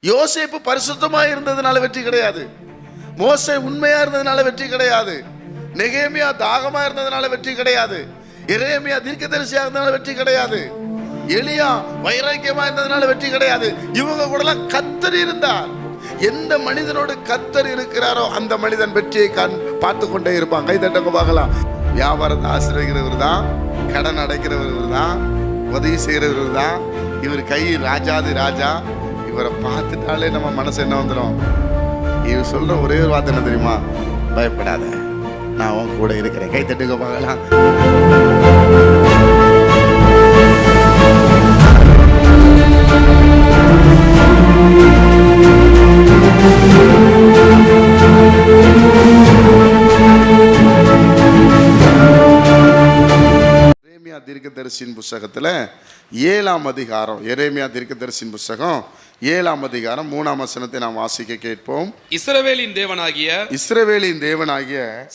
யோசேப்பு பரிசுத்தமா இருந்ததுனால வெற்றி கிடையாது. மோசே உண்மையா இருந்ததுனால வெற்றி கிடையாது. நெகேமியா தாகமா இருந்ததுனால வெற்றி கிடையாது. எரேமியா தீர்க்கதரிசியா இருந்ததுனால வெற்றி கிடையாது. எலியா வைராக்கியமா இருந்ததுனால வெற்றி கிடையாது. இவங்க கூட கர்த்தர் இருந்தார். எந்த மனிதனோடு கர்த்தர் இருக்கிறாரோ அந்த மனிதன் வெற்றியை பார்த்து கொண்டே இருப்பாங்க. கை தட்டங்க பார்க்கலாம். வியாபாரத்தை ஆசிரியர் தான், கடன் அடைக்கிறவர் தான், உதவி செய்கிறவர் தான். இவர் கை ராஜாதி ராஜா. இவரை பார்த்துட்டாலே நம்ம மனசு என்ன வந்துடும்? இவர் சொல்ற ஒரே ஒரு வார்த்தை என்ன தெரியுமா? பயப்படாத, நான் உன் கூட இருக்கிறேன். கை தட்டுங்க பார்க்கலாம். எரேமியா தீர்க்கதரிசியின் புஸ்தகத்துல 7ஆம் அதிகாரம், எரேமியா தீர்க்கதரிசியின் புஸ்தகம் 7ஆம் அதிகாரம் 3ஆம் வசனத்தை நாம் வாசிக்க கேட்போம். இஸ்ரவேலின் தேவனாகிய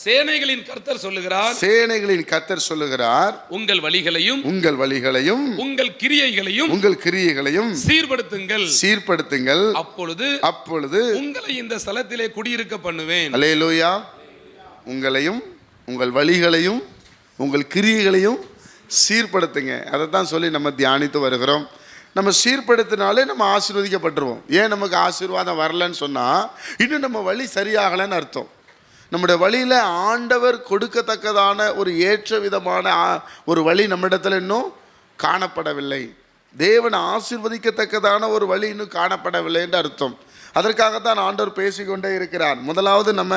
சேனைகளின் கர்த்தர் சொல்லுகிறார், உங்கள் வழிகளையும் உங்கள் கிரியைகளையும் சீர்படுத்துங்கள். அப்பொழுது உங்களை இந்த ஸ்தலத்திலே குடியிருக்க பண்ணுவேன். அல்லேலூயா. உங்களையும் உங்கள் வழிகளையும் உங்கள் கிரியைகளையும் சீர்படுத்துங்க. அதை தான் சொல்லி நம்ம தியானித்து வருகிறோம். நம்ம சீர்படுத்தினாலே நம்ம ஆசீர்வதிக்கப்பட்டுருவோம். ஏன் நமக்கு ஆசீர்வாதம் வரலன்னு சொன்னால் இன்னும் நம்ம வழி சரியாகலைன்னு அர்த்தம். நம்முடைய வழியில் ஆண்டவர் கொடுக்கத்தக்கதான ஒரு ஏற்ற விதமான ஒரு வழி நம்மிடத்தில் இன்னும் காணப்படவில்லை. தேவன் ஆசீர்வதிக்கத்தக்கதான ஒரு வழி இன்னும் காணப்படவில்லை என்று அர்த்தம். அதற்காகத்தான் ஆண்டவர் பேசிக்கொண்டே இருக்கிறார். முதலாவது நம்ம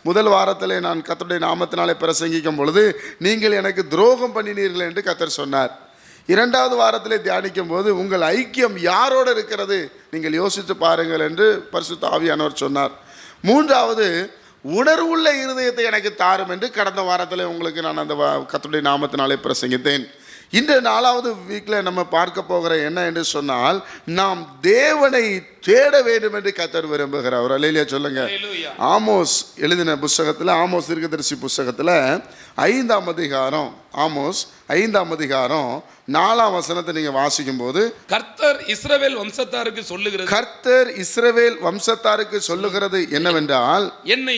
முதல் வாரத்தில் நான் கர்த்தருடைய நாமத்தினாலே பிரசங்கிக்கும் பொழுது நீங்கள் எனக்கு துரோகம் பண்ணினீர்கள் என்று கர்த்தர் சொன்னார். 2வது வாரத்திலே தியானிக்கும் போது உங்கள் ஐக்கியம் யாரோடு இருக்கிறது நீங்கள் யோசித்து பாருங்கள் என்று பரிசுத்த ஆவியானவர் சொன்னார். 3வது உணர்வுள்ள இருதயத்தை எனக்கு தாரும் என்று கடந்த வாரத்தில் உங்களுக்கு நான் அந்த கர்த்தருடைய நாமத்தினாலே பிரசங்கித்தேன். இந்த 4வது வீக்கில் நம்ம பார்க்க போகிற என்ன என்று சொன்னால், நாம் தேவனை தேட வேண்டும் என்று கர்த்தர் விரும்புகிறார். அல்லேலூயா சொல்லுங்க. ஆமோஸ் எழுதின புஸ்தகத்தில், ஆமோஸ் தீர்க்கதரிசி புஸ்தகத்தில் 5ஆம் அதிகாரம், ஆமோஸ் 5ஆம் அதிகாரம் 4ஆம் வசனத்தை நீங்க வாசிக்கும் போது, கர்த்தர் இஸ்ரவேல் வம்சத்தாருக்கு சொல்லுகிறது என்னவென்றால், என்னை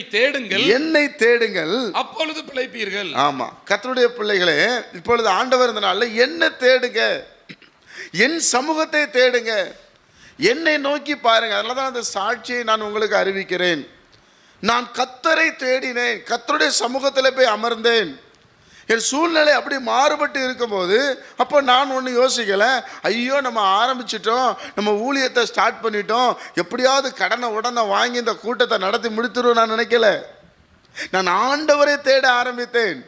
தேடுங்கள் அப்பொழுது பிழைப்பீர்கள். ஆமா, கர்த்தருடைய பிள்ளைகளே, இப்பொழுது ஆண்டவர் இந்த நாள்ல என்ன தேடுங்க, என் சமூகத்தை தேடுங்க, என்னை நோக்கி பாருங்க. அதனாலதான் அந்த சாட்சியை நான் உங்களுக்கு அறிவிக்கிறேன். நான் கர்த்தரை தேடினேன், கர்த்தருடைய சமூகத்தில் போய் அமர்ந்தேன். என் சூழ்நிலை அப்படி மாறுபட்டு இருக்கும்போது அப்போ நான் ஒன்று யோசிக்கலை, ஐயோ நம்ம ஆரம்பிச்சிட்டோம், நம்ம ஊழியத்தை ஸ்டார்ட் பண்ணிட்டோம், எப்படியாவது உடனே வாங்கி இந்த கூட்டத்தை நடத்தி முடித்துருவோம் நான் நினைக்கல. நான் ஆண்டவரை தேட ஆரம்பித்தேன்,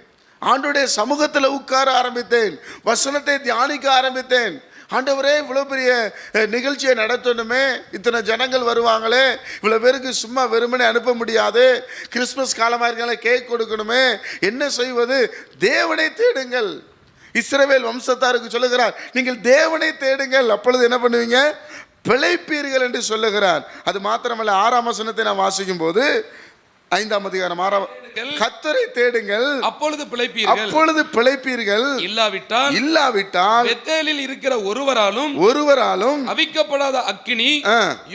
ஆண்டவருடைய சமூகத்தில் உட்கார ஆரம்பித்தேன், வசனத்தை தியானிக்க ஆரம்பித்தேன். ஆண்டவரே, இவ்வளோ பெரிய நிகழ்ச்சியை நடத்தணுமே, இத்தனை ஜனங்கள் வருவாங்களே, இவ்வளோ பேருக்கு சும்மா வெறுமனே அனுப்ப முடியாது, கிறிஸ்மஸ் காலமாக இருக்காங்களே, கேக் கொடுக்கணுமே, என்ன செய்வது? தேவனை தேடுங்கள். இஸ்ரவேல் வம்சத்தாருக்கு சொல்லுகிறார், நீங்கள் தேவனை தேடுங்கள், அப்பொழுது என்ன பண்ணுவீங்க? பிழைப்பீர்கள் என்று சொல்லுகிறார். அது மாத்திரமல்ல, 6ஆம் வசனத்தை நான் வாசிக்கும் போது, 5ஆம் அதிகாரம் 6ஆம், கர்த்தரை தேடுங்கள் அப்பொழுது பிழைப்பீர்கள், இல்லாவிட்டால் பெத்தேலில் இருக்கிற ஒருவராலும் அவிக்கப்படாத அக்கினி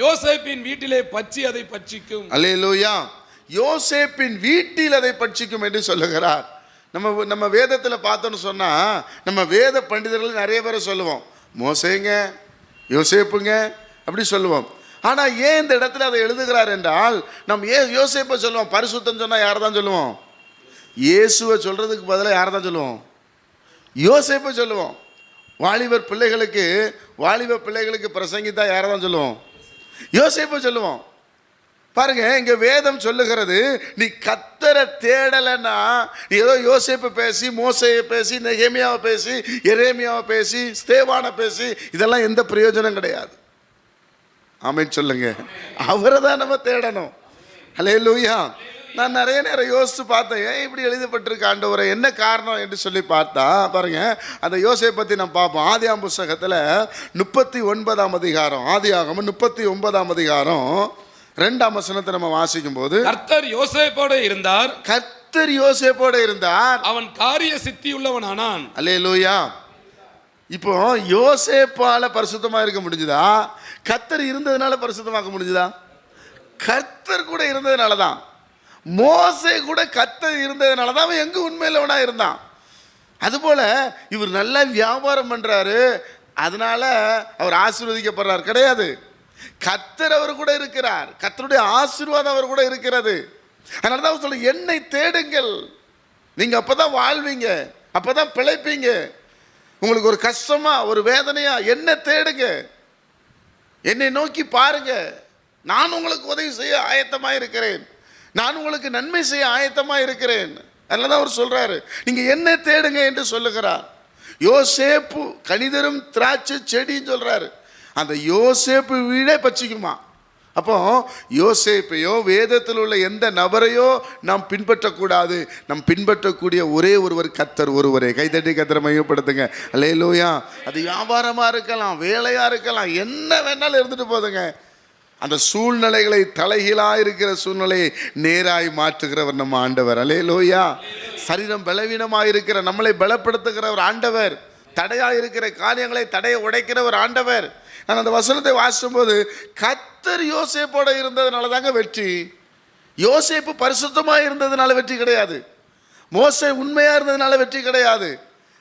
யோசேப்பின் வீட்டிலே பற்றி அதை பட்சிக்கும். அல்லேலூயா. யோசேப்பின் வீட்டில் அதை பட்சிக்கும் என்று சொல்லுகிறார். நம்ம வேதத்தில் பார்த்தோன்னு சொன்னா, நம்ம வேத பண்டிதர்கள் நிறைய பேரை சொல்லுவோம், மோசேங்க, யோசேப்புங்க அப்படி சொல்லுவோம். ஆனால் ஏன் இந்த இடத்துல அதை எழுதுகிறார் என்றால், நம்ம யோசேப்பை சொல்லுவோம், பரிசுத்தம் சொன்னால் யாரை தான் சொல்லுவோம்? இயேசுவை சொல்கிறதுக்கு பதிலாக யாரை தான் சொல்லுவோம்? யோசேப்பை சொல்லுவோம். வாலிப பிள்ளைகளுக்கு பிரசங்கித்தா யாரை தான் சொல்லுவோம்? யோசேப்பை சொல்லுவோம். பாருங்க, இங்கே வேதம் சொல்லுகிறது, நீ கர்த்தரை தேடலைன்னா நீ ஏதோ யோசேப்பை பேசி, மோசேயை பேசி, நெகேமியாவை பேசி, எரேமியாவை பேசி, ஸ்தேவானை பேசி, இதெல்லாம் எந்த பிரயோஜனம் கிடையாது. ஆமென் சொல்லுங்க. அவரை தான் நம்ம தேடணும். அல்லேலூயா. நான் நிறைய நேரம் யோசித்து பார்த்தேன், ஏன் இப்படி எழுதப்பட்டிருக்க ஆண்டவரே, என்ன காரணம் என்று சொல்லி பார்த்தா, பாருங்க, அந்த யோசேப்பை பற்றி நம்ம பார்ப்போம். ஆதியாகம புஸ்தகத்தில் 39ஆம் அதிகாரம், ஆதியாகமம் 39ஆம் அதிகாரம் 2ஆம் வசனத்தை நம்ம வாசிக்கும் போது, கர்த்தர் யோசேப்போடு இருந்தார், அவன் காரிய சித்தி உள்ளவனானான். அல்லேலூயா. இப்போ யோசேப்பால பரிசுத்தமா இருக்க முடிஞ்சுதா? கர்த்தர் இருந்ததுனால பரிசுத்தமாக்க முடிஞ்சுதா? கர்த்தர் கூட இருந்ததுனால தான். மோசே கூட கர்த்தர் இருந்ததுனால தான் அவன் எங்க உண்மையிலவனா இருந்தான். அதுபோல இவர் நல்லா வியாபாரம் பண்றாரு, அதனால அவர் ஆசீர்வதிக்கப்படுறார் கிடையாது. கர்த்தர் அவர் கூட இருக்கிறார், கர்த்தருடைய ஆசீர்வாதம் அவர் கூட இருக்கிறது. அதனால தான் சொல்ல, என்னை தேடுங்கள், நீங்க அப்பதான் வாழ்வீங்க, அப்பதான் பிழைப்பீங்க. உங்களுக்கு ஒரு கஷ்டமா ஒரு வேதனையா என்ன தேடுங்க, என்னை நோக்கி பாருங்க, நான் உங்களுக்கு உதவி செய்ய ஆயத்தமா இருக்கிறேன், நான் உங்களுக்கு நன்மை செய்ய ஆயத்தமா இருக்கிறேன். அதனால தான் அவர் சொல்றாரு, நீங்க என்ன தேடுங்க என்று சொல்லுகிறார். யோசேப்பு கனிதரும் திராட்சை செடின்னு சொல்றாரு. அந்த யோசேப்பு வீடே பச்சிக்குமா? அப்போ யோசேப்பையோ வேதத்தில் உள்ள எந்த நபரையோ நாம் பின்பற்றக்கூடாது. நாம் பின்பற்றக்கூடிய ஒரே ஒருவர் கர்த்தர் ஒருவரே. கைதட்டி கர்த்தரை மையப்படுத்துங்க. அல்லேலூயா. அது வியாபாரமாக இருக்கலாம், வேலையாக இருக்கலாம், என்ன வேணாலும் இருந்துட்டு போதுங்க. அந்த சூழ்நிலைகளை, தலைகீழாக இருக்கிற சூழ்நிலையை நேராய் மாற்றுகிறவர் நம்ம ஆண்டவர். அல்லேலூயா. சரீரம் பலவீனமாக இருக்கிற நம்மளை பலப்படுத்துகிறவர் ஆண்டவர். தடையாக இருக்கிற காரியங்களை தடையை உடைக்கிறவர் ஆண்டவர். நான் அந்த வசனத்தை வாசிக்கும் போது கர்த்தர் யோசேப்போட இருந்ததுனால தாங்க வெற்றி. யோசேப்பு பரிசுத்தமாக இருந்ததுனால வெற்றி கிடையாது. மோசே உண்மையாக இருந்ததுனால வெற்றி கிடையாது.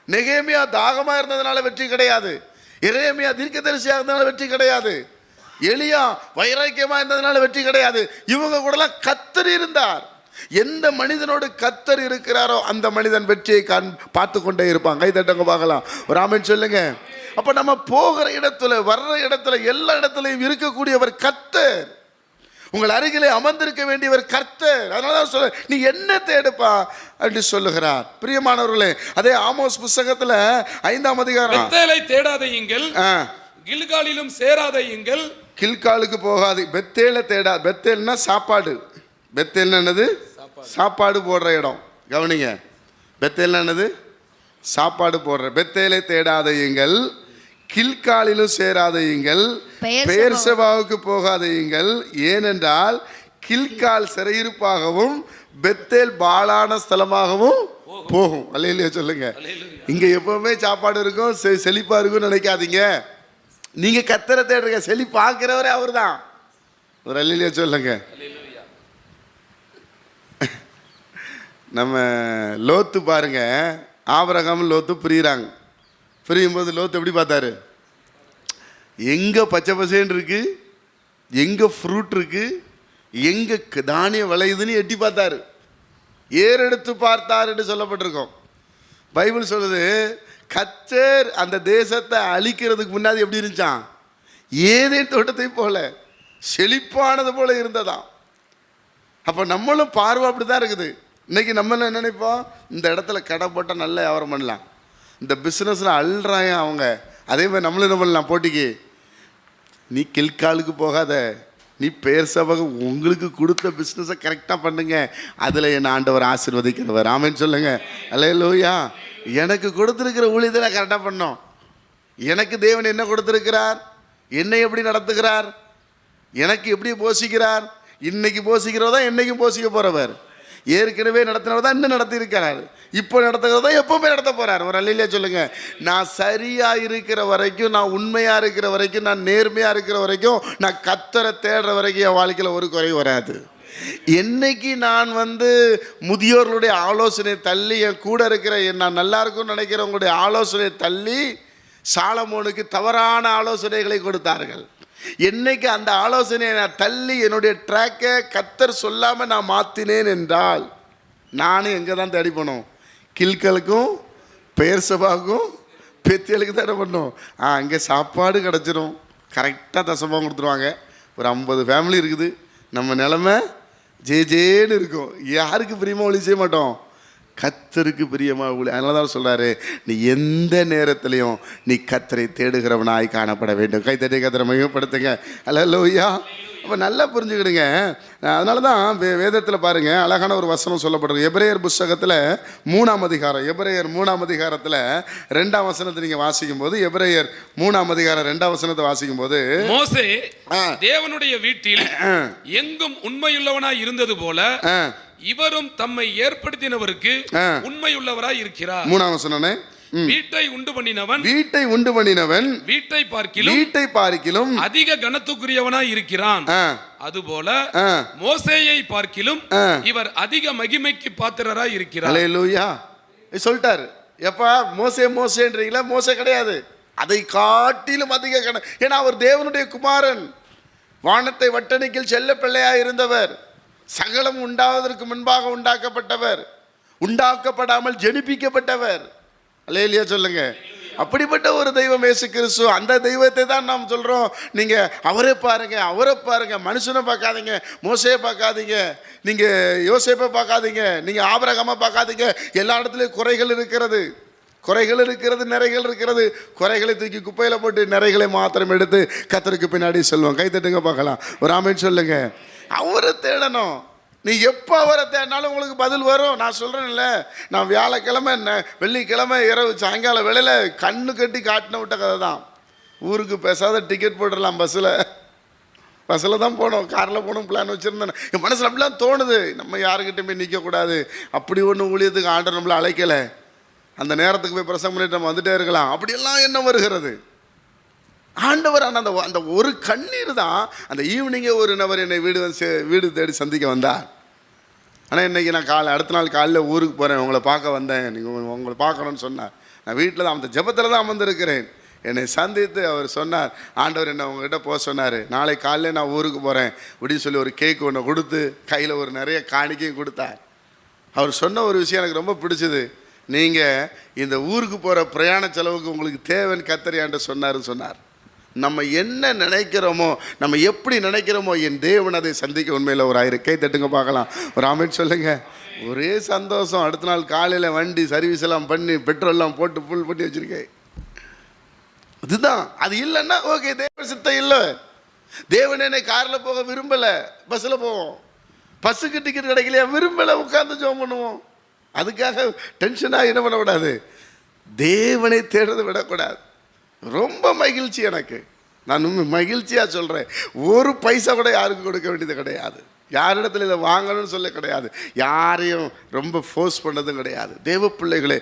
நெகேமியா தாகமாக இருந்ததுனால வெற்றி கிடையாது. எரேமியா தீர்க்கதரிசியாக இருந்ததுனால வெற்றி கிடையாது. எலியா வைராக்கியமாக இருந்ததுனால வெற்றி கிடையாது. இவங்க கூடலாம் கர்த்தர் இருந்தார். எந்த மனிதனோடு கர்த்தர் இருக்கிறாரோ அந்த மனிதன் வெற்றியை பார்த்து கொண்டே இருப்பாங்க. கை தட்டங்க பார்க்கலாம். ஒரு ஆமென் சொல்லுங்க. அப்ப நம்ம போகிற இடத்துல, வர்ற இடத்துல, எல்லா இடத்துலையும் இருக்கக்கூடியவர் கர்த்தர். உங்கள் அருகிலே அமர்ந்திருக்க வேண்டியவர் கர்த்தர். அதனாலதான் சொல்ல, நீ என்ன தேடுப்பா என்று சொல்லுகிறார். பிரியமானவர்களே, அதே ஆமோஸ் புத்தகத்துல 5ஆம் அதிகாரம், பெத்தேலை தேடாதீங்கள், கில்காலிலும் சேராதீங்கள். கில்காலுக்கு போகாது, பெத்தேலை தேடா. பெத்தேல்னா சாப்பாடு. பெத்தேல்னா என்னது? சாப்பாடு போடுற இடம். கவனிங்க, பெத்தேல்னா என்னது? சாப்பாடு போடுற. பெத்தேலை தேடாதீங்கள், கில்காலிலும் சேராதீங்கள், பெயர்செபாவுக்கு போகாதீங்கள். ஏனென்றால் கில்கால் சிறையிருப்பாகவும் பெத்தேல் பாழான ஸ்தலமாகவும் போகும். அல்லேலூயா சொல்லுங்க. இங்க எப்பவுமே சாப்பாடு இருக்கும், செழிப்பா இருக்கும்னு நினைக்காதீங்க. நீங்க கர்த்தரை தேடுறீங்க, செழிப்பாக்குறவரே அவர் தான். ஒரு அல்லேலூயா சொல்லுங்க. நம்ம லோத்து பாருங்க, ஆபிரகாம் லோத்து பிரியிறாங்க. பிரியும் போது லோத்து எப்படி பார்த்தாரு? எங்க பச்சை பசேன்னு இருக்கு, எங்க ஃப்ரூட் இருக்கு, எங்க தானியம் விளையுதுன்னு எட்டி பார்த்தாரு. ஏறெடுத்து பார்த்தார் என்று சொல்லப்பட்டிருக்கோம். பைபிள் சொல்லுது, கர்த்தர் அந்த தேசத்தை அழிக்கிறதுக்கு முன்னாடி எப்படி இருந்துச்சான்? ஏதேன் தோட்டத்தை போல செழிப்பானது போல இருந்ததாம். அப்போ நம்மளும் பார்வை அப்படி தான் இருக்குது. இன்னைக்கு நம்ம என்ன நினைப்போம்? இந்த இடத்துல கடை போட்டால் நல்ல வியாபாரம் பண்ணலாம், இந்த பிஸ்னஸில் அள்ளுறாங்க அவங்க. அதே மாதிரி நம்மளும் என்ன பண்ணலாம் போட்டிக்கு? நீ கில்காலுக்கு போகாத, நீ பெயர் சபை உங்களுக்கு கொடுத்த பிஸ்னஸை கரெக்டாக பண்ணுங்க, அதில் என் ஆண்டவர் ஆசீர்வதிக்கிறவர். ஆமென் சொல்லுங்க. அல்லேலூயா. எனக்கு கொடுத்துருக்கிற ஊழியத்தை நான் கரெக்டாக பண்ணோம். எனக்கு தேவன் என்ன கொடுத்துருக்கிறார், என்னை எப்படி நடத்துகிறார், எனக்கு எப்படி போஷிக்கிறார். இன்னைக்கு போஷிக்கிறவர் தான் என்னைக்கும் போஷிக்க போகிறவர். ஏற்கனவே நடத்தினவர் தான் இன்னும் நடத்தி இருக்கிறார், இப்போ நடத்துகிறதா எப்பவுமே நடத்த போறார். ஒரு அல்லேலூயா சொல்லுங்க. நான் சரியா இருக்கிற வரைக்கும், நான் உண்மையா இருக்கிற வரைக்கும், நான் நேர்மையா இருக்கிற வரைக்கும், நான் கர்த்தரை தேடுற வரைக்கும் என் வாழ்க்கையில் ஒரு குறை வராது. என்னைக்கு நான் முதியோர்களுடைய ஆலோசனை தள்ளி, என் கூட இருக்கிற நான் நல்லா இருக்கும்னு நினைக்கிறவங்களுடைய ஆலோசனை தள்ளி சாலமோனுக்கு தவறான ஆலோசனைகளை கொடுத்தார்கள். என்னைக்கு அந்த ஆலோசனையை நான் தள்ளி என்னுடைய ட்ராக்கை கர்த்தர் சொல்லாமல் நான் மாற்றினேன் என்றால், நானும் எங்கே தான் தேடி போனோம்? கில்கலுக்கும் பெயர்சபாவுக்கும் பெத்தியலுக்கு தான் என்ன பண்ணோம்? அங்கே சாப்பாடு கிடச்சிரும், கரெக்டாக தசமாக கொடுத்துருவாங்க. ஒரு 50 ஃபேமிலி இருக்குது, நம்ம நிலமை ஜேன்னு இருக்கும். யாருக்கு பிரியமாக ஒளி செய்ய மாட்டோம்? கர்த்தருக்கு பிரியமாக ஒளி. அதனால தான் சொல்கிறாரு, நீ எந்த நேரத்திலையும் நீ கர்த்தரை தேடுகிறவனாய் காணப்பட வேண்டும். கைத்தட்டி கர்த்தரை மையப்படுத்துங்க. அல்லேலூயா. அப்போ நல்லா புரிஞ்சுக்கிடுங்க. அதனால தான் வேதத்தில் பாருங்கள், அழகான ஒரு வசனம் சொல்லப்படுறது. எபிரேயர் புஸ்தகத்தில் 3ஆம் அதிகாரம், எபிரேயர் 3ஆம் அதிகாரத்தில் 2ஆம் வசனத்தை நீங்கள் வாசிக்கும் போது, எபிரேயர் 3ஆம் அதிகாரம் 2ஆம் வசனத்தை வாசிக்கும் போது, மோசே தேவனுடைய வீட்டில் எங்கும் உண்மையுள்ளவனாய் இருந்தது போல இவரும் தம்மை ஏற்படுத்தினவருக்கு உண்மையுள்ளவராய் இருக்கிறார். 3ஆம் வசனம் வீட்டை உண்டு பண்ணினவன் வீட்டை பார்க்கிலும் அதிக கனத்துக்குரியவனாய் இருக்கிறான். அதுபோல மோசேயை பார்க்கிலும் இவர் அதிக மகிமைக்கு பாத்திரராய் இருக்கிறார். அல்லேலூயா. சொல்லிட்டாரு. எப்பா மோசேன்றீங்களா? மோசே கிடையாது, அதை காட்டிலும் அதிக ஏன்னா அவர் தேவனுடைய குமாரன், வானத்தை வட்டணிக்கில் செல்ல பிள்ளையாய் இருந்தவர், சகலம் உண்டாவதற்கு முன்பாக உண்டாக்கப்பட்டவர், உண்டாக்கப்படாமல் ஜெனிப்பிக்கப்பட்டவர். அல்லேலூயா சொல்லுங்க. அப்படிப்பட்ட ஒரு தெய்வம் இயேசு கிறிஸ்து. அந்த தெய்வத்தை தான் நாம் சொல்றோம். நீங்க அவரை பாருங்க, மனுஷனை பார்க்காதீங்க, மோசையை பார்க்காதீங்க, நீங்க யோசேப்பை பார்க்காதீங்க, நீங்க ஆபிரகாமை பார்க்காதீங்க. எல்லா இடத்துலையும் குறைகள் இருக்கிறது, நிறைகள் இருக்கிறது. குறைகளை தூக்கி குப்பையில் போட்டு நிறைகளை மாத்திரம் எடுத்து கர்த்தருக்கு பின்னாடி சொல்லுவோம். கை தட்டுங்க பார்க்கலாம். ஒரு ஆமென் சொல்லுங்க. அவரை தேடணும். நீ எப்போ அவரை தேடினாலும் உங்களுக்கு பதில் வரும். நான் சொல்கிறேன்ல, நான் வியாழக்கிழமை வெள்ளிக்கிழமை இரவு சாயங்காலம் வேளையில் கண்ணு கட்டி காட்டின விட்ட கதை தான். ஊருக்கு பேசாத டிக்கெட் போட்டுடலாம், பஸ்ஸில் தான் போனோம், காரில் போகணும் பிளான் வச்சுருந்தேன். என் மனசில் அப்படிலாம் தோணுது, நம்ம யாருக்கிட்டையும் போய் நிற்கக்கூடாது. அப்படி ஒன்றும் ஊழியத்துக்கு ஆண்டவர் நம்மளை அழைக்கலை, அந்த நேரத்துக்கு போய் பிரசங்கம் பண்ணிட்டு நம்ம வந்துட்டே இருக்கலாம். அப்படியெல்லாம் என்ன வருகிறது ஆண்டவர். ஆனால் அந்த ஒரு கண்ணீர் தான். அந்த ஈவினிங்கே ஒரு நபர் என்னை வீடு தேடி சந்திக்க வந்தார். ஆனால் இன்றைக்கி நான் அடுத்த நாள் காலையில் ஊருக்கு போகிறேன், உங்களை பார்க்க வந்தேன், நீங்கள் உங்களை பார்க்கணும்னு சொன்னார். நான் வீட்டில் தான் அந்த ஜெபத்தில் தான் அமர்ந்திருக்கிறேன். என்னை சந்தித்து அவர் சொன்னார், ஆண்டவர் என்னை உங்கள்கிட்ட போக சொன்னார், நாளை காலையில் நான் ஊருக்கு போகிறேன் அப்படின்னு சொல்லி ஒரு கேக் ஒன்று கொடுத்து கையில் ஒரு நிறைய காணிக்கையும் கொடுத்தார். அவர் சொன்ன ஒரு விஷயம் எனக்கு ரொம்ப பிடிச்சது. நீங்கள் இந்த ஊருக்கு போகிற பிரயாண செலவுக்கு உங்களுக்கு தேவைன்னு கர்த்தர் சொன்னார். நம்ம என்ன நினைக்கிறோமோ, நம்ம எப்படி நினைக்கிறோமோ, என் தேவன் அதை சந்திக்க உண்மையில் ஒரு 1000 கை தட்டுங்க பார்க்கலாம். ஒரு ஆமென் சொல்லுங்க. ஒரே சந்தோஷம். அடுத்த நாள் காலையில் வண்டி சர்வீஸ் எல்லாம் பண்ணி பெட்ரோல்லாம் போட்டு ஃபுல் பண்ணி வச்சுருக்கேன். அதுதான். அது இல்லைன்னா ஓகே, தேவ சித்தம் இல்லை. தேவன் என்னை காரில் போக விரும்பலை, பஸ்ஸில் போவோம். பஸ்ஸுக்கு டிக்கெட் கிடைக்கலையா, விரும்பலை, உட்காந்து ஜெபம் பண்ணுவோம். அதுக்காக டென்ஷனாக என்ன பண்ணக்கூடாது, தேவனை தேடுறதை விடக்கூடாது. ரொம்ப மகிழ்ச்சி எனக்கு. நான் மகிழ்ச்சியாக சொல்கிறேன். ஒரு பைசா கூட யாருக்கு கொடுக்க வேண்டியது கிடையாது, யாரிடத்துல இதை வாங்கணும்னு சொல்ல கிடையாது, யாரையும் ரொம்ப ஃபோர்ஸ் பண்ணதும் கிடையாது. தேவ பிள்ளைகளே,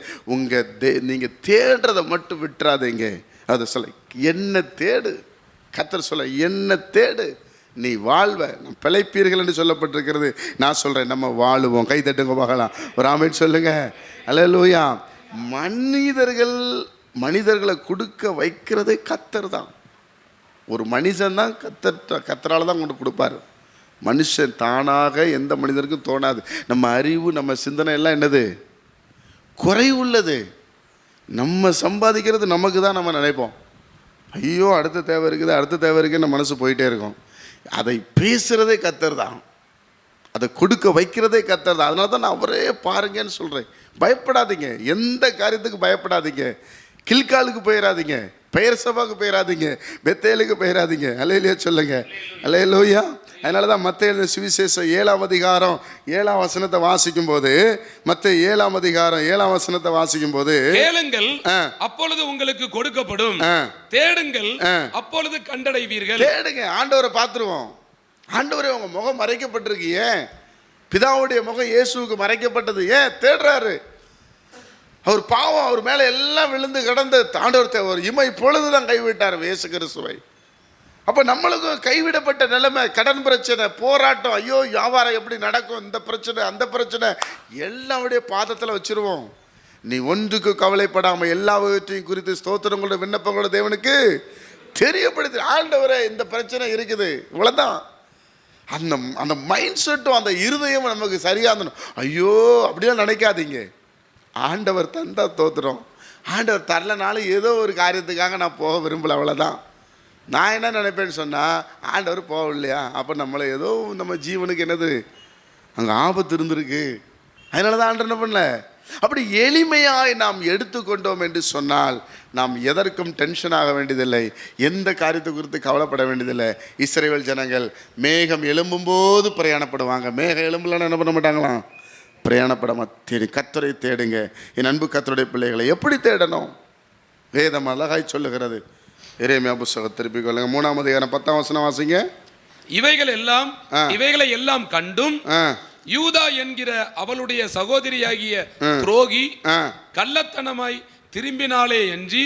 நீங்கள் தேடுறதை மட்டும் விட்டுறாதீங்க. அதை சொல்ல, என்ன தேடு, கர்த்தர் சொல்ல, என்ன தேடு, நீ வாழ்வ, நான் பிழைப்பீர்கள் என்று சொல்லப்பட்டிருக்கிறது. நான் சொல்கிறேன், நம்ம வாழுவோம். கை தட்டுங்க பார்க்கலாம். ஒரு ஆமென் சொல்லுங்க. அல்லேலூயா. மனிதர்களை கொடுக்க வைக்கிறதே கர்த்தர் தான். ஒரு மனுஷன் தான் கர்த்தரால் தான் கொண்டு கொடுப்பார். மனுஷன் தானாக எந்த மனிதருக்கும் தோணாது. நம்ம அறிவு, நம்ம சிந்தனை எல்லாம் என்னது, குறைவுள்ளது. நம்ம சம்பாதிக்கிறது நமக்கு தான் நம்ம நினைப்போம். ஐயோ அடுத்த தேவை இருக்குன்னு நம்ம மனசு போயிட்டே இருக்கும். அதை பேசுகிறதே கர்த்தர் தான், அதை கொடுக்க வைக்கிறதே கர்த்தர் தான். அதனால தான் நான் அவரே பாருங்கன்னு சொல்கிறேன். பயப்படாதீங்க, எந்த காரியத்துக்கு பயப்படாதீங்க. கில்காலுக்கு போயிடாதீங்க, பெயர் சபாவுக்கு போயிடாதீங்க, பெத்தேலுக்கு போயிடாதீங்க. அல்லேலூயா சொல்லுங்க. அல்லேலூயா. அதனால தான் மத்தேயு சுவிசேஷம் 7ஆம் அதிகாரம் 7ஆம் வசனத்தை வாசிக்கும் போது, மத்தேயு 7ஆம் அதிகாரம் 7ஆம் வசனத்தை வாசிக்கும் போது, கேளுங்கள் அப்பொழுது உங்களுக்கு கொடுக்கப்படும், தேடுங்கள் அப்பொழுது கண்டடைவீர்கள். தேடுங்க, ஆண்டவரை பார்த்துருவோம். ஆண்டவரே உங்க முகம் மறைக்கப்பட்டிருக்கு, ஏன்? பிதாவுடைய முகம் இயேசுவுக்கு மறைக்கப்பட்டது, ஏன் தேடுறாரு? அவர் பாவம், அவர் மேலே எல்லாம் விழுந்து கிடந்து ஆண்டவர் ஒரு இமை பொழுதுதான் கைவிட்டார் இயேசு கிறிஸ்துவை. அப்போ நம்மளுக்கும் கைவிடப்பட்ட நிலைமை, கடன் பிரச்சனை, போராட்டம், ஐயோ வியாபாரம் எப்படி நடக்கும், இந்த பிரச்சனை அந்த பிரச்சனை எல்லாவுடைய பாதத்தில் வச்சிருவோம். நீ ஒன்றுக்கு கவலைப்படாமல் எல்லாவற்றையும் குறித்து ஸ்தோத்திரங்களோட விண்ணப்பங்களோட தேவனுக்கு தெரியப்படுத்தி, ஆண்டவரே இந்த பிரச்சனை இருக்குது, இவ்வளோதான். அந்த மைண்ட் செட்டும் அந்த இருதயம் நமக்கு சரியாக, ஐயோ அப்படிலாம் நினைக்காதீங்க. ஆண்டவர் தந்தா தோத்துறோம், ஆண்டவர் தரலனாலும் ஏதோ ஒரு காரியத்துக்காக நான் போக விரும்பல, அவ்வளோதான். நான் என்ன நினைப்பேன்னு சொன்னால், ஆண்டவர் போகலையா, அப்போ நம்மளை ஏதோ நம்ம ஜீவனுக்கு என்னது அங்கே ஆபத்து இருந்திருக்கு, அதனால தான் ஆண்டவர் என்ன பண்ணல. அப்படி எளிமையாய் நாம் எடுத்துக்கொண்டோம் என்று சொன்னால் நாம் எதற்கும் டென்ஷன் ஆக வேண்டியதில்லை, எந்த காரியத்தை குறித்து கவலைப்பட வேண்டியதில்லை. இஸ்ரவேல் ஜனங்கள் மேகம் எழும்பும்போது பிரயாணப்படுவாங்க, மேகம் எழும்பலன்னு என்ன பண்ண மாட்டாங்களாம், பிரயாணப்படாமல் தேடி கர்த்தரை தேடுங்க. என் அன்பு கர்த்தருடைய பிள்ளைகளை எப்படி தேடணும்? வேதம் அழகாய் சொல்லுகிறது. எரேமியா புத்தகம் திருப்பி கொள்ளுங்க, 3ஆம் அதிகாரம் 10ஆம் வசனம் வாசிங்க. இவைகளை எல்லாம் கண்டும் யூதா என்கிற அவளுடைய சகோதரியாகிய துரோகி கள்ளத்தனமாய் திரும்பினாலே அன்றி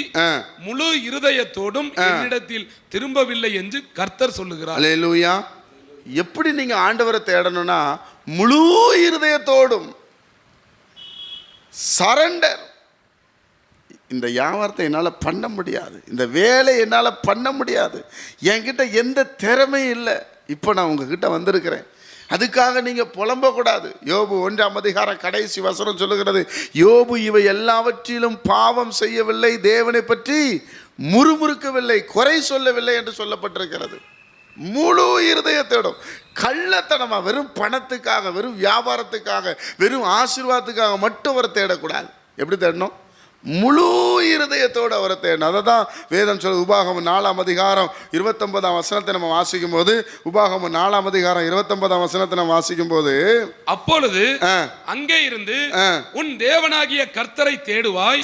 முழு இருதயத்தோடும் என்னிடத்தில் திரும்பவில்லை என்று கர்த்தர் சொல்லுகிறார். அல்லேலூயா. எப்படி நீங்க ஆண்டவரை தேடணும்னா முழு இருதயத்தோடும் சரண்டர். இந்த வியாபாரத்தை என்னால் பண்ண முடியாது, இந்த வேலை என்னால் பண்ண முடியாது, என்கிட்ட எந்த திறமையும் இல்லை, இப்போ நான் உங்ககிட்ட வந்திருக்கிறேன், அதுக்காக நீங்கள் புலம்பக்கூடாது. யோபு 1 கடைசி வசனம் சொல்லுகிறது, யோபு இவை எல்லாவற்றிலும் பாவம் செய்யவில்லை, தேவனை பற்றி முறுமுறுக்கவில்லை, குறை சொல்லவில்லை என்று சொல்லப்பட்டிருக்கிறது. முழு இருதயத்தோடும் கள்ளத்தனமாக வெறும் பணத்துக்காக, வெறும் வியாபாரத்துக்காக, வெறும் ஆசீர்வாதத்துக்காக மட்டும் அவரை தேடக்கூடாது. எப்படி தேடணும்? முழு இருதயத்தோடு அவரை தேடணும். அதை தான் வேதம் சொல்லுது. உபாகமம் 4:29 நம்ம வாசிக்கும் போது, உபாகமம் 4:29 நம்ம வாசிக்கும் போது, அப்பொழுது அங்கே இருந்து உன் தேவனாகிய கர்த்தரை தேடுவாய்,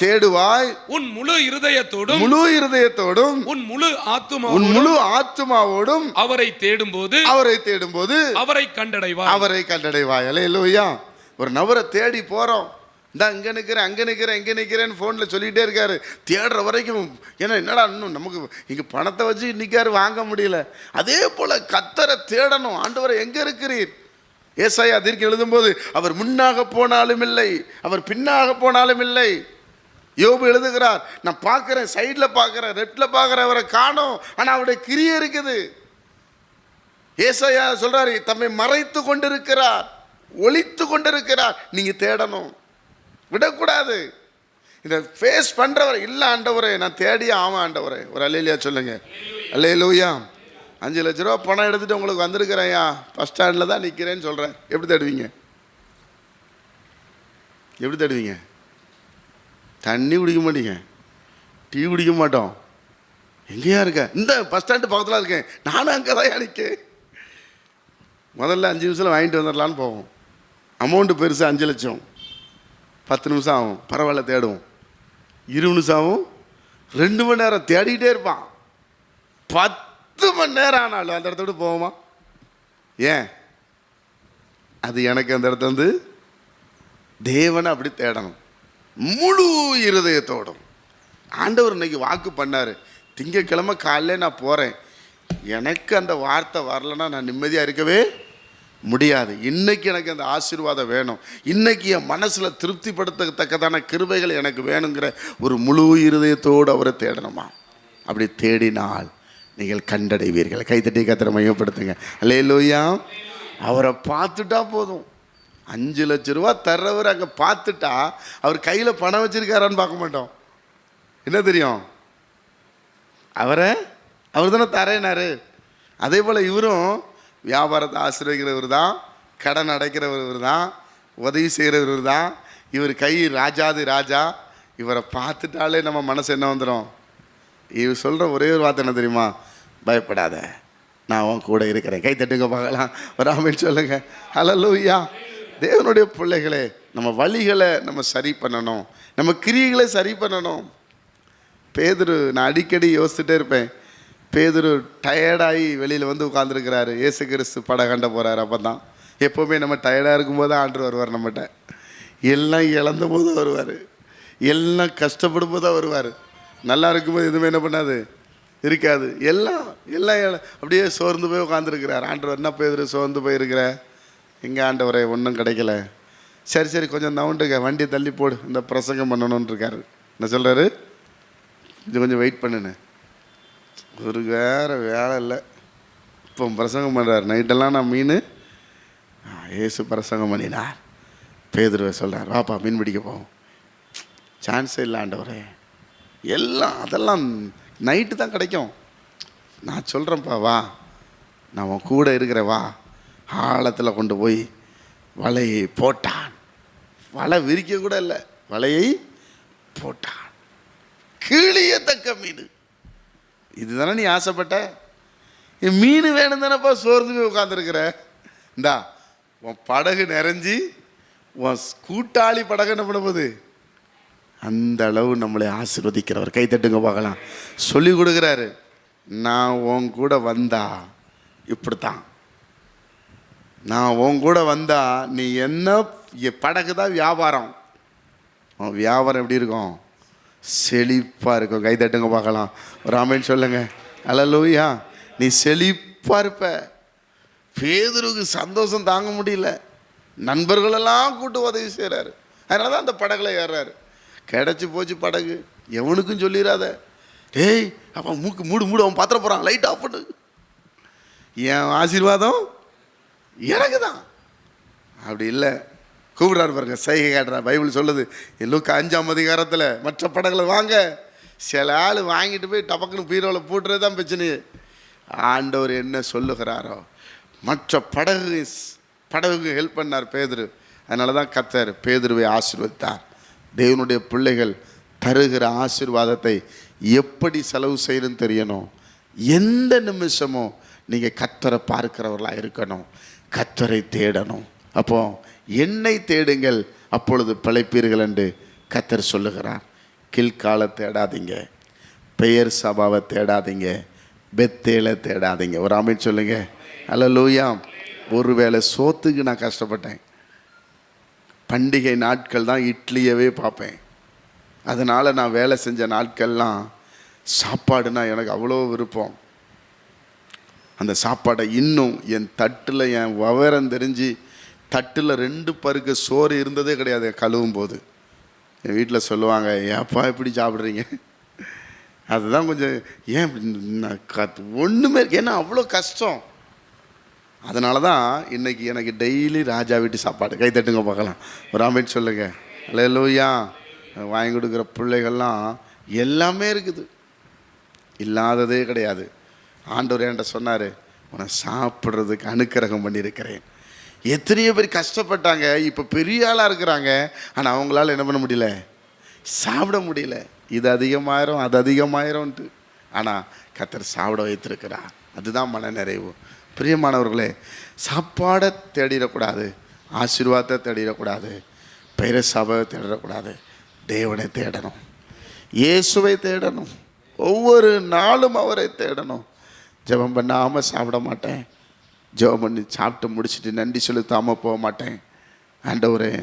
உன் முழு இருதயத்தோடும் உன் முழு ஆத்துமாவோடும் அவரை தேடும்போது அவரை கண்டடைவாய். அல்லேலூயா. ஒரு நபரை தேடி போறோம், இந்த அங்கே நிற்கிறேன்னு ஃபோனில் சொல்லிகிட்டே இருக்காரு, தேடுற வரைக்கும். ஏன்னா என்னடா இன்னும் நமக்கு இங்கே பணத்தை வச்சு இன்னைக்காரு வாங்க முடியல. அதே போல் கர்த்தரை தேடணும். ஆண்டவரை எங்கே இருக்கிறீர்? ஏசாயா தீர்க்க எழுதும்போது, அவர் முன்னாக போனாலும் இல்லை, அவர் பின்னாக போனாலும் இல்லை. யோபு எழுதுகிறார், நான் பார்க்குறேன், சைடில் பார்க்குறேன், ரெட்டில் பார்க்குறேன், அவரை காணோம், ஆனால் அவருடைய கிரியை இருக்குது. ஏசாயா சொல்கிறார், தம்மை மறைத்து கொண்டிருக்கிறார், ஒளித்து கொண்டிருக்கிறார். நீங்கள் தேடணும், விடக்கூடாது. இதை ஃபேஸ் பண்ணுறவர் இல்லை, ஆண்டவரே நான் தேடியே ஆமாம் ஆண்டவரே. ஒரு அல்லேலூயா சொல்லுங்க. அல்லேலூயா. 5 லட்ச ரூபா பணம் எடுத்துகிட்டு உங்களுக்கு வந்திருக்கிறேன்யா, பஸ் ஸ்டாண்டில் தான் நிற்கிறேன்னு சொல்கிறேன். எப்படி தேடுவீங்க? தண்ணி குடிக்க மாட்டீங்க, டீ குடிக்க மாட்டோம். எங்கேயா இருக்க? இந்த பஸ் ஸ்டாண்டு பக்கத்தில் இருக்கேன், நானும் அங்கே தான் நிற்கேன். முதல்ல 5 நிமிஷத்தில் வாங்கிட்டு வந்துடலான்னு போவோம். அமௌண்ட்டு பெருசு, 5 லட்சம். 10 நிமிஷம் ஆகும், பரவாயில்ல தேடுவோம். 20 நிமிஷம் ஆகும், 2 மணி நேரம் தேடிக்கிட்டே இருப்பான். 10 மணி நேரம் ஆனாலும் அந்த இடத்த விட்டு போவோமா? ஏன்? அது எனக்கு அந்த இடத்த வந்து தேவனை அப்படி தேடணும் முழு இருதயத்தோடும். ஆண்டவர் இன்னைக்கு வாக்கு பண்ணார், திங்கட்கிழமை காலையில் நான் போகிறேன், எனக்கு அந்த வார்த்தை வரலைன்னா நான் நிம்மதியாக இருக்கவே முடியாது. இன்னைக்கு எனக்கு அந்த ஆசீர்வாதம் வேணும், இன்னைக்கு என் மனசில் திருப்திப்படுத்தத்தக்கதான கிருபைகள் எனக்கு வேணுங்கிற ஒரு முழு இருதயத்தோடு அவரை தேடணுமா? அப்படி தேடினால் நீங்கள் கண்டடைவீர்கள். கைத்தட்டி கர்த்தரை மையப்படுத்துங்க. அல்லேலூயா. அவரை பார்த்துட்டா போதும். 5 லட்ச ரூபா தர்றவர் அங்கே பார்த்துட்டா அவர் கையில் பணம் வச்சிருக்காரான்னு பார்க்க மாட்டோம். என்ன தெரியும்? அவர் தானே தரேனாரு. அதே போல் இவரும் வியாபாரத்தை ஆசீர்வதிக்கிறவர் தான், கடன் அடைக்கிறவர் தான், உதவி செய்கிறவர் தான். இவர் கை ராஜா. இவரை பார்த்துட்டாலே நம்ம மனசு என்ன வந்துடும்? இவர் சொல்கிற ஒரே ஒரு வார்த்தை என்ன தெரியுமா? பயப்படாத, நான் உன் கூட இருக்கிறேன். கை தட்டுங்க பார்க்கலாம், வராமல் சொல்லுங்க. ஹல்லேலூயா. தேவனுடைய பிள்ளைகளே, நம்ம வழிகளை நம்ம சரி பண்ணணும், நம்ம கிரியைகளை சரி பண்ணணும். பேதுரு, நான் அடிக்கடி யோசிச்சுட்டே இருப்பேன், பேதுரு டயர்டாகி வெளியில் வந்து உட்காந்துருக்கிறாரு. இயேசு கிறிஸ்து படம் கண்ட போகிறாரு. அப்போ தான் எப்போவுமே நம்ம டயர்டாக இருக்கும்போது தான் ஆண்டு வருவார் நம்மகிட்ட. எல்லாம் இழந்த போது வருவார், எல்லாம் கஷ்டப்படும் போது தான் வருவார். நல்லா இருக்கும்போது எதுவுமே என்ன பண்ணாது, இருக்காது. எல்லாம் அப்படியே சோர்ந்து போய் உட்காந்துருக்கிறார். ஆண்டவர், என்ன பேதுரு சோர்ந்து போயிருக்கிற? எங்கே ஆண்டவரே, ஒன்றும் கிடைக்கல. சரி கொஞ்சம் நவுண்டுங்க, வண்டி தள்ளி போடு, இந்த பிரசங்கம் பண்ணணுன்னு இருக்காரு. என்ன சொல்கிறாரு? இது கொஞ்சம் வெயிட் பண்ணுன்னு. ஒரு வேறு வேலை இல்லை, இப்போ பிரசங்கம் பண்ணுறாரு. நைட்டெல்லாம் நான் மீன் ஏசு பிரசங்கம் பண்ணினார். பேதுருவை சொல்கிறார், வாப்பா மீன் பிடிக்க போவோம். சான்ஸே இல்லை ஆண்டவரே, எல்லாம் அதெல்லாம் நைட்டு தான் கிடைக்கும். நான் சொல்கிறேன்ப்பா, வா, நான் உன் கூட இருக்கிறேன், வா. ஆழத்தில் கொண்டு போய் வலையை போட்டான். வலை விரிக்க கூட இல்லை, வலையை போட்டான். கிழியத்தக்க மீன். இதுதானே நீ ஆசைப்பட்ட? மீன் வேணும் தானேப்பா சோர்ந்து போய் உட்காந்துருக்குற. இந்தா உன் படகு நிறைஞ்சி உன் கூட்டாளி படகு என்ன பண்ண போகுது? அந்த அளவு நம்மளை ஆசீர்வதிக்கிறவர். கைத்தட்டுங்க பார்க்கலாம். சொல்லி கொடுக்குறாரு, நான் உன் கூட வந்தா இப்படித்தான், நான் உன் கூட வந்தா நீ என்ன படகு தான் வியாபாரம். வியாபாரம் எப்படி இருக்கும்? செழிப்பாக இருக்கும். கை தட்டுங்க பார்க்கலாம். ஒரு ஆமென் சொல்லுங்க. அல்லேலூயா. நீ செழிப்பாக இருப்ப. பேதுருக்கு சந்தோஷம் தாங்க முடியல. நண்பர்களெல்லாம் கூட்டு உதவி செய்கிறாரு. அதனால தான் அந்த படகுல ஏறுறாரு. கிடச்சி போச்சு படகு. எவனுக்கும் சொல்லிடாத. டேய் அப்போ மூக்கு மூடு அவன் பாத்திர போகிறான், லைட் ஆஃப் பண்ணு. என் ஆசீர்வாதம் எனக்கு தான். அப்படி இல்லை, கூப்பிட்றாரு பாருங்க, சைகை காட்டுறார். பைபிள் சொல்லுது லூக்கா 5ஆம் அதிகாரத்தில், மற்ற படகுல வாங்க. சில ஆள் வாங்கிட்டு போய் டபக்குன்னு பீரோவில் போட்டுறது தான் பிரச்சனையே. ஆண்டவர் என்ன சொல்லுகிறாரோ, மற்ற படகுக்கு ஹெல்ப் பண்ணார் பேதுரு. அதனால தான் கர்த்தர் பேதுருவை ஆசீர்வதித்தார். தேவனுடைய பிள்ளைகள் தருகிற ஆசீர்வாதத்தை எப்படி செலவு செய்யணும்னு தெரியணும். எந்த நிமிஷமும் நீங்கள் கர்த்தரை பார்க்கிறவர்களாக இருக்கணும். கர்த்தரை தேடணும். அப்போ என்னை தேடுங்கள், அப்பொழுது பிழைப்பீர்கள் என்று கர்த்தர் சொல்லுகிறார். கில்காலை தேடாதீங்க, பெயர் சபாவை தேடாதீங்க, பெத்தேலை தேடாதீங்க. ஒரு ஆமென் சொல்லுங்க. அல்லேலூயா. ஒருவேளை சோத்துக்கு நான் கஷ்டப்பட்டேன். பண்டிகை நாட்கள் தான் இட்லியவே பார்ப்பேன். அதனால் நான் வேலை செஞ்ச நாட்கள்லாம் சாப்பாடுனா எனக்கு அவ்வளோ விருப்பம். அந்த சாப்பாடை இன்னும் என் தட்டில், என் விவரம் தெரிஞ்சு தட்டில் 2 பருக்கு சோறு இருந்ததே கிடையாது. கழுவும் போது என் வீட்டில் சொல்லுவாங்க, ஏப்பா இப்படி சாப்பிட்றீங்க? அதுதான் கொஞ்சம் ஏன் ஒன்றுமே, ஏன்னா அவ்வளோ கஷ்டம். அதனால தான் இன்றைக்கி எனக்கு டெய்லி ராஜா வீட்டு சாப்பாடு. கை தட்டுங்க பார்க்கலாம். ஒரு ஆமென் சொல்லுங்க. அல்லேலூயா. வாங்கி கொடுக்குற பிள்ளைகள்லாம் எல்லாமே இருக்குது, இல்லாததே கிடையாது. ஆண்டவர் என்கிட்ட சொன்னார், உன்னை சாப்பிட்றதுக்கு அனுக்கிரகம் பண்ணியிருக்கிறேன். எத்தனையோ பேர் கஷ்டப்பட்டாங்க, இப்போ பெரிய ஆளாக இருக்கிறாங்க. ஆனால் அவங்களால என்ன பண்ண முடியல, சாப்பிட முடியல. இது அதிகமாயிரும், அது அதிகமாயிரும்ன்ட்டு. ஆனால் கர்த்தர் சாப்பிட வைத்திருக்கிறார். அதுதான் மன நிறைவு. பிரியமானவர்களே, சாப்பாடை தேடிடக்கூடாது, ஆசீர்வாதத்தை தேடிடக்கூடாது, பெயர சபை தேடிடக்கூடாது. தேவனை தேடணும், இயேசுவை தேடணும், ஒவ்வொரு நாளும் அவரை தேடணும். ஜெபம் பண்ணாமல் சாப்பிட மாட்டேன், ஜெபம் பண்ணி சாப்பிட்டு முடிச்சுட்டு நன்றி செலுத்தாமல் போக மாட்டேன். ஆண்டவரே,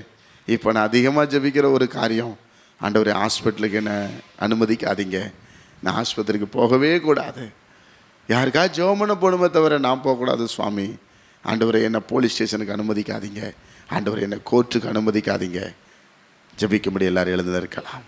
இப்போ நான் அதிகமாக ஜெபிக்கிற ஒரு காரியம், ஆண்டவரே ஹாஸ்பிட்டலுக்கு என்னை அனுமதிக்காதீங்க, நான் ஆஸ்பத்திரிக்கு போகவே கூடாது. யாருக்கா ஜெபம் பண்ண போகணுமே தவிர நான் போகக்கூடாது சுவாமி. ஆண்டவரை என்னை போலீஸ் ஸ்டேஷனுக்கு அனுமதிக்காதீங்க, ஆண்டவரை என்னை கோர்ட்டுக்கு அனுமதிக்காதீங்க. ஜெபிக்கும்படி எல்லாரும் எழுந்து இருக்கலாம்.